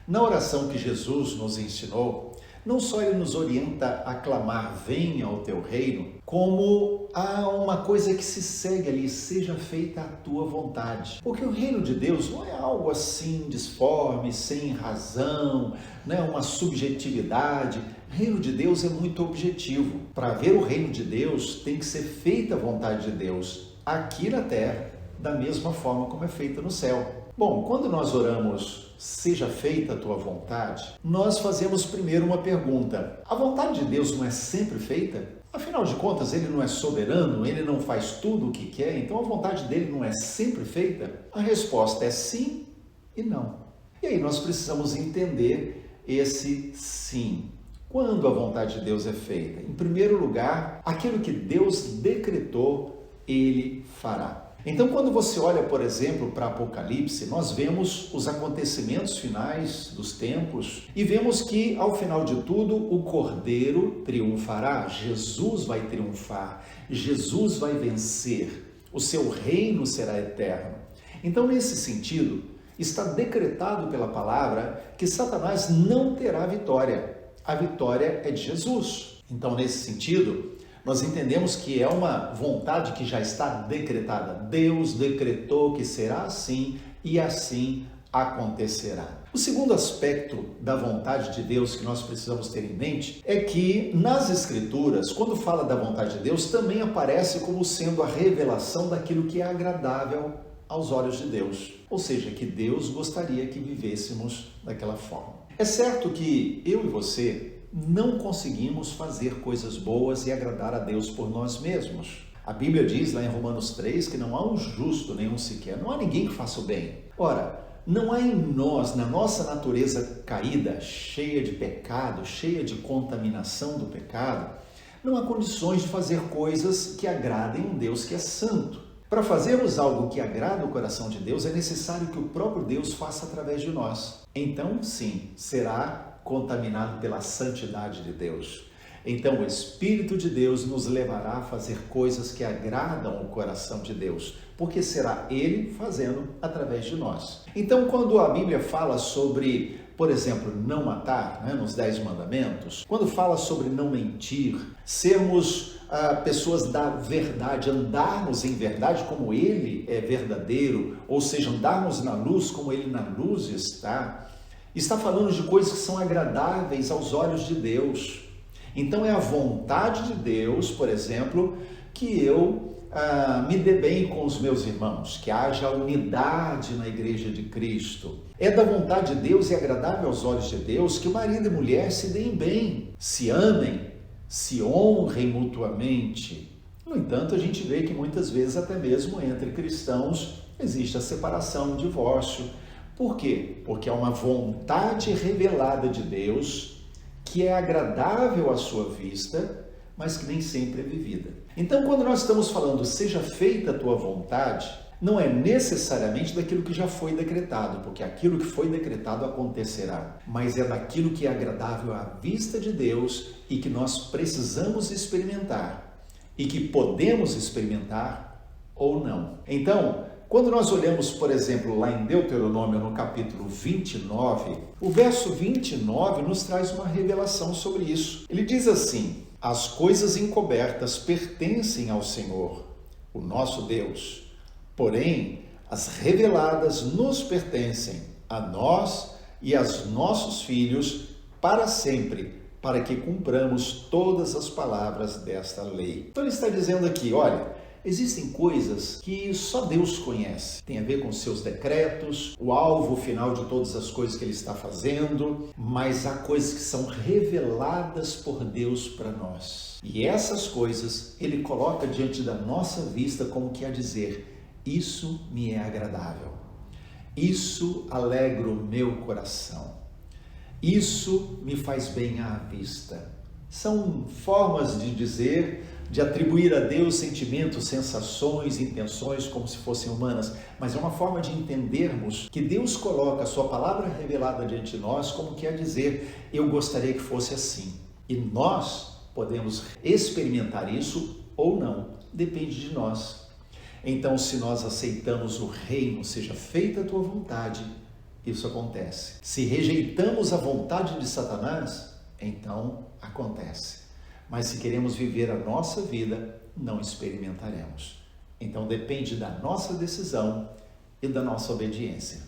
Na oração que Jesus nos ensinou, não só ele nos orienta a clamar, venha o teu reino, como há uma coisa que se segue ali, seja feita a tua vontade. Porque o reino de Deus não é algo assim disforme, sem razão, não é uma subjetividade. O reino de Deus é muito objetivo. Para ver o reino de Deus, tem que ser feita a vontade de Deus aqui na terra, da mesma forma como é feita no céu. Bom, quando nós oramos, seja feita a tua vontade, nós fazemos primeiro uma pergunta. A vontade de Deus não é sempre feita? Afinal de contas, ele não é soberano, ele não faz tudo o que quer, então a vontade dele não é sempre feita? A resposta é sim e não. E aí nós precisamos entender esse sim. Quando a vontade de Deus é feita? Em primeiro lugar, aquilo que Deus decretou, ele fará. Então, quando você olha, por exemplo, para Apocalipse, nós vemos os acontecimentos finais dos tempos e vemos que, ao final de tudo, o Cordeiro triunfará, Jesus vai triunfar, Jesus vai vencer, o seu reino será eterno. Então, nesse sentido, está decretado pela palavra que Satanás não terá vitória. A vitória é de Jesus. Então, nesse sentido, nós entendemos que é uma vontade que já está decretada. Deus decretou que será assim e assim acontecerá. O segundo aspecto da vontade de Deus que nós precisamos ter em mente é que nas Escrituras, quando fala da vontade de Deus, também aparece como sendo a revelação daquilo que é agradável aos olhos de Deus. Ou seja, que Deus gostaria que vivêssemos daquela forma. É certo que eu e você não conseguimos fazer coisas boas e agradar a Deus por nós mesmos. A Bíblia diz lá em Romanos 3 que não há um justo, nenhum sequer, não há ninguém que faça o bem. Ora, não há em nós, na nossa natureza caída, cheia de pecado, cheia de contaminação do pecado, não há condições de fazer coisas que agradem um Deus que é santo. Para fazermos algo que agrada o coração de Deus, é necessário que o próprio Deus faça através de nós. Então, sim, será contaminado pela santidade de Deus. Então o Espírito de Deus nos levará a fazer coisas que agradam o coração de Deus, porque será Ele fazendo através de nós. Então quando a Bíblia fala sobre, por exemplo, não matar, nos 10 mandamentos, quando fala sobre não mentir, sermos pessoas da verdade, andarmos em verdade como Ele é verdadeiro, ou seja, andarmos na luz como Ele na luz está falando de coisas que são agradáveis aos olhos de Deus. Então é a vontade de Deus, por exemplo, que eu me dê bem com os meus irmãos, que haja unidade na igreja de Cristo. É da vontade de Deus e agradável aos olhos de Deus que o marido e mulher se deem bem, se amem, se honrem mutuamente. No entanto, a gente vê que muitas vezes até mesmo entre cristãos existe a separação, o divórcio. Por quê? Porque é uma vontade revelada de Deus que é agradável à sua vista, mas que nem sempre é vivida. Então, quando nós estamos falando seja feita a tua vontade, não é necessariamente daquilo que já foi decretado, porque aquilo que foi decretado acontecerá, mas é daquilo que é agradável à vista de Deus e que nós precisamos experimentar e que podemos experimentar ou não. Então, quando nós olhamos, por exemplo, lá em Deuteronômio, no capítulo 29, o verso 29 nos traz uma revelação sobre isso. Ele diz assim: as coisas encobertas pertencem ao Senhor, o nosso Deus, porém, as reveladas nos pertencem, a nós e aos nossos filhos, para sempre, para que cumpramos todas as palavras desta lei. Então ele está dizendo aqui, olha, existem coisas que só Deus conhece. Tem a ver com seus decretos, o alvo final de todas as coisas que Ele está fazendo, mas há coisas que são reveladas por Deus para nós. E essas coisas Ele coloca diante da nossa vista como que a dizer, isso me é agradável, isso alegra o meu coração, isso me faz bem à vista. São formas de dizer, de atribuir a Deus sentimentos, sensações, intenções como se fossem humanas, mas é uma forma de entendermos que Deus coloca a sua palavra revelada diante de nós como quer dizer, eu gostaria que fosse assim. E nós podemos experimentar isso ou não, depende de nós. Então, se nós aceitamos o reino, seja feita a tua vontade, isso acontece. Se rejeitamos a vontade de Satanás, então acontece. Mas se queremos viver a nossa vida, não experimentaremos. Então depende da nossa decisão e da nossa obediência.